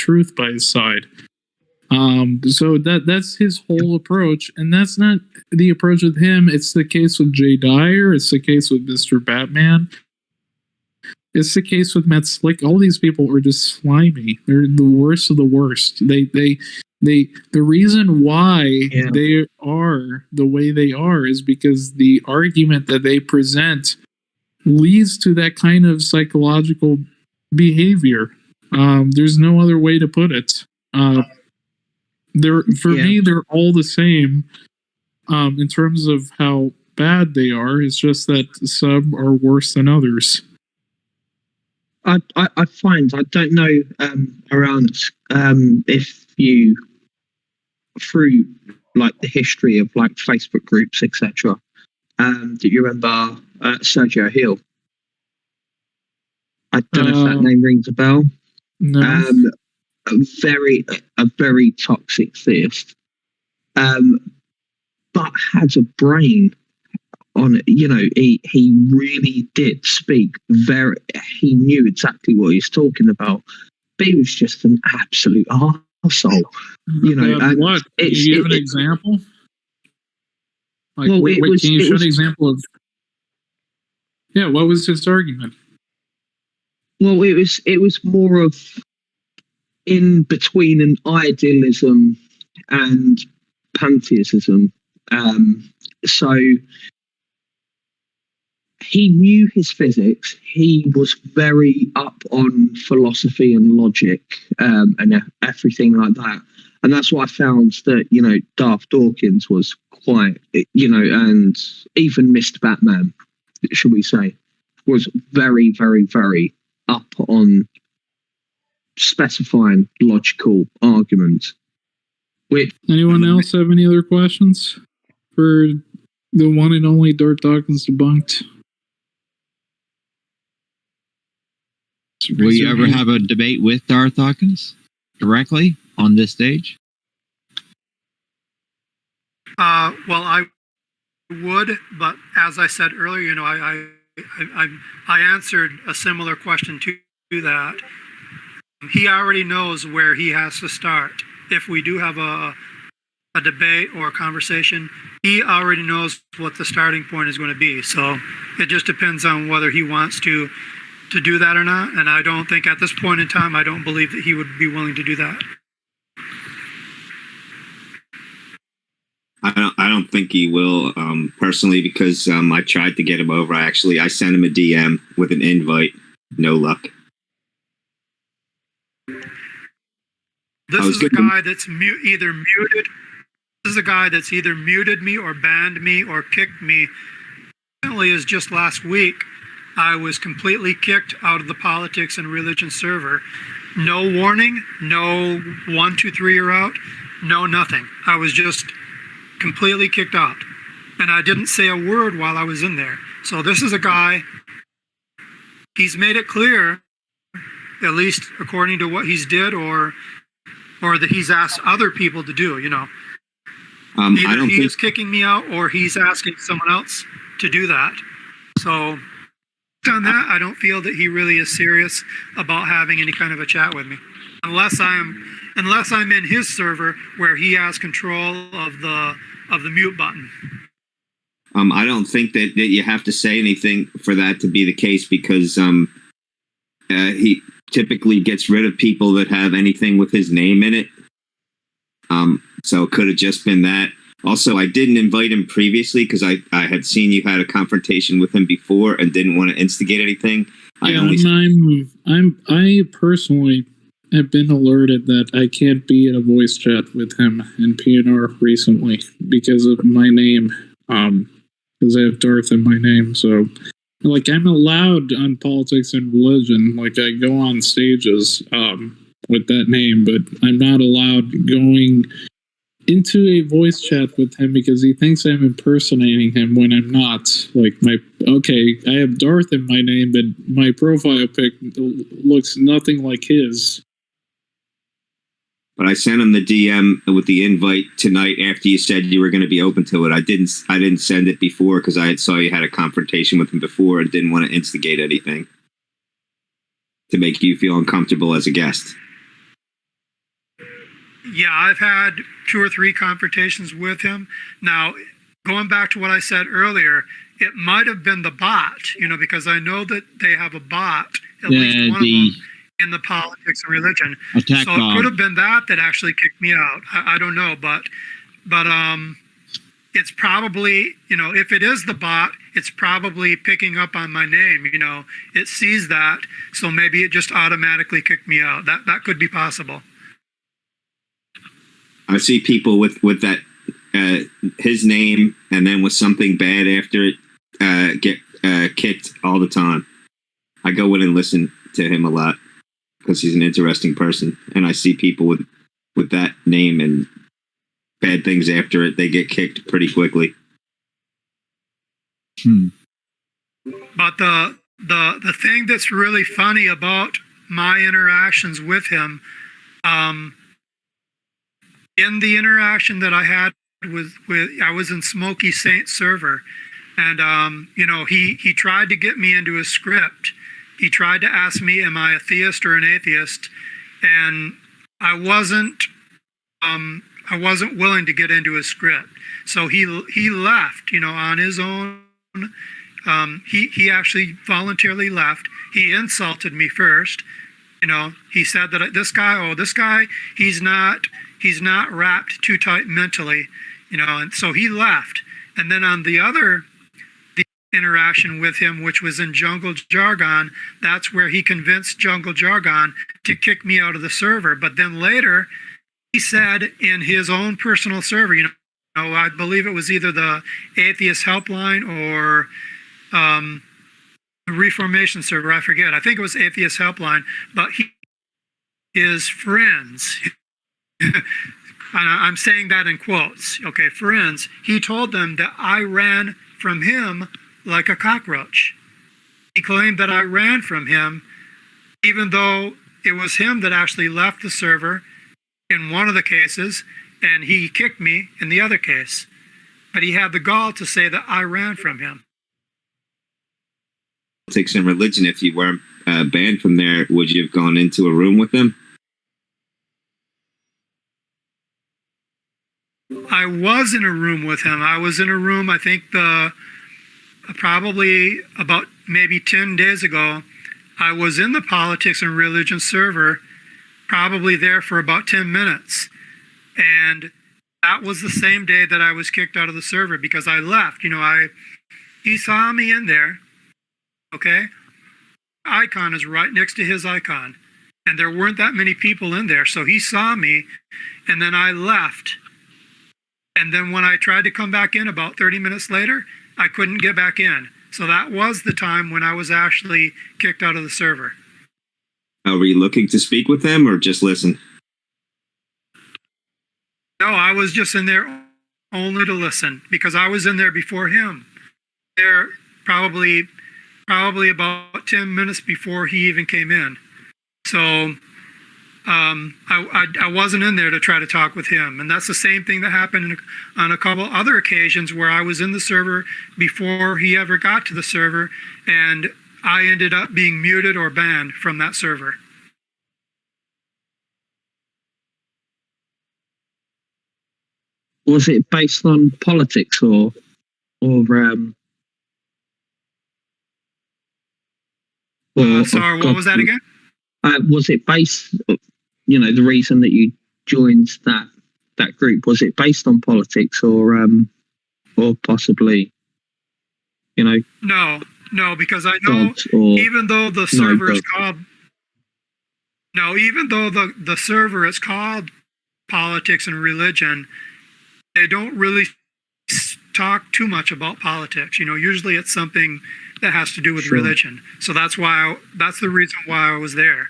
truth by his side. So that's his whole approach, and that's not the approach with him. It's the case with Jay Dyer. It's the case with Mr. Batman. It's the case with Matt Slick. All these people are just slimy. They're the worst of the worst. The reason why they are the way they are is because the argument that they present leads to that kind of psychological behavior. There's no other way to put it. Me, they're all the same in terms of how bad they are. It's just that some are worse than others. I find, I don't know around if you, through like the history of like Facebook groups, etc. Do you remember Sergio Hill? I don't know if that name rings a bell. No. A very toxic theist, but had a brain on it. You know, he really did speak he knew exactly what he was talking about, but he was just an absolute arsehole. You know, what? Do you have an example? Like, can you show an example of? Yeah, what was his argument? Well, it was more of in between an idealism and pantheism. So he knew his physics. He was very up on philosophy and logic and everything like that. And that's why I found that, you know, Darth Dawkins was quite, you know, and even Mr. Batman, should we say, was very, very, very up on specifying logical arguments. Anyone else have any other questions for the one and only Darth Dawkins Debunked? Will you ever have a debate with Darth Dawkins directly on this stage? Well, I would, but as I said earlier, you know, I answered a similar question to that. He already knows where he has to start. If we do have a debate or a conversation, he already knows what the starting point is going to be. So it just depends on whether he wants to do that or not. And I don't think at this point in time, I don't believe that he would be willing to do that. I don't think he will, personally, because I tried to get him over. I sent him a DM with an invite. No luck. This is a guy that's either muted. This is a guy that's either muted me or banned me or kicked me. Recently, is just last week, I was completely kicked out of the politics and religion server. No warning, no 1, 2, 3 you're out, no nothing. I was just completely kicked out, and I didn't say a word while I was in there. So this is a guy. He's made it clear, at least according to what he's did, or that he's asked other people to do, you know. Either he's kicking me out or he's asking someone else to do that. So on that, I don't feel that he really is serious about having any kind of a chat with me. Unless I'm in his server where he has control of the mute button. I don't think that you have to say anything for that to be the case, because he typically gets rid of people that have anything with his name in it. So it could have just been that. Also, I didn't invite him previously because I had seen you had a confrontation with him before and didn't want to instigate anything. I personally have been alerted that I can't be in a voice chat with him in PNR recently because of my name. Because I have Darth in my name, so like I'm allowed on politics and religion. Like I go on stages with that name, but I'm not allowed going into a voice chat with him because he thinks I'm impersonating him when I'm not. Like I have Darth in my name, but my profile pic looks nothing like his. But I sent him the DM with the invite tonight after you said you were going to be open to it. I didn't send it before because I saw you had a confrontation with him before and didn't want to instigate anything to make you feel uncomfortable as a guest. Yeah, I've had 2 or 3 confrontations with him. Now, going back to what I said earlier, it might have been the bot, because I know that they have a bot, at least one of them, in the politics and religion. Attack so bomb. It could have been that actually kicked me out. I don't know, but it's probably, if it is the bot, it's probably picking up on my name. It sees that, so maybe it just automatically kicked me out. That could be possible. I see people with that his name and then with something bad after it get kicked all the time. I go in and listen to him a lot because he's an interesting person, and I see people with that name and bad things after it, they get kicked pretty quickly. But the thing that's really funny about my interactions with him, in the interaction that I had with I was in Smoky Saint server, and he tried to get me into his script. He tried to ask me, am I a theist or an atheist? And I wasn't willing to get into his script. So he left, on his own. He actually voluntarily left. He insulted me first. He said that this guy, he's not wrapped too tight mentally, and so he left. And then on the interaction with him, which was in Jungle Jargon, that's where he convinced Jungle Jargon to kick me out of the server. But then later, he said in his own personal server, I believe it was either the Atheist Helpline or the Reformation server, I forget. I think it was Atheist Helpline, but his friends, and I'm saying that in quotes, okay, friends, he told them that I ran from him like a cockroach. He claimed that I ran from him, even though it was him that actually left the server in one of the cases, and he kicked me in the other case. But he had the gall to say that I ran from him. Politics and religion, if you weren't banned from there, would you have gone into a room with them? I was in a room with him. I was in a room, I think probably about maybe 10 days ago. I was in the politics and religion server, probably there for about 10 minutes. And that was the same day that I was kicked out of the server because I left. He saw me in there, okay? Icon is right next to his icon. And there weren't that many people in there. So he saw me, and then I left. And then when I tried to come back in about 30 minutes later, I couldn't get back in. So that was the time when I was actually kicked out of the server. Were you looking to speak with them or just listen? No, I was just in there only to listen because I was in there before him. There probably about 10 minutes before he even came in. So I wasn't in there to try to talk with him. And that's the same thing that happened on a couple other occasions where I was in the server before he ever got to the server, and I ended up being muted or banned from that server. Was it based on politics or sorry, what was that again? Was it based, the reason that you joined that group, was it based on politics or possibly, No, because I know even though the server is called, even though the server is called politics and religion, they don't really talk too much about politics. Usually it's something that has to do with religion. So that's the reason why I was there.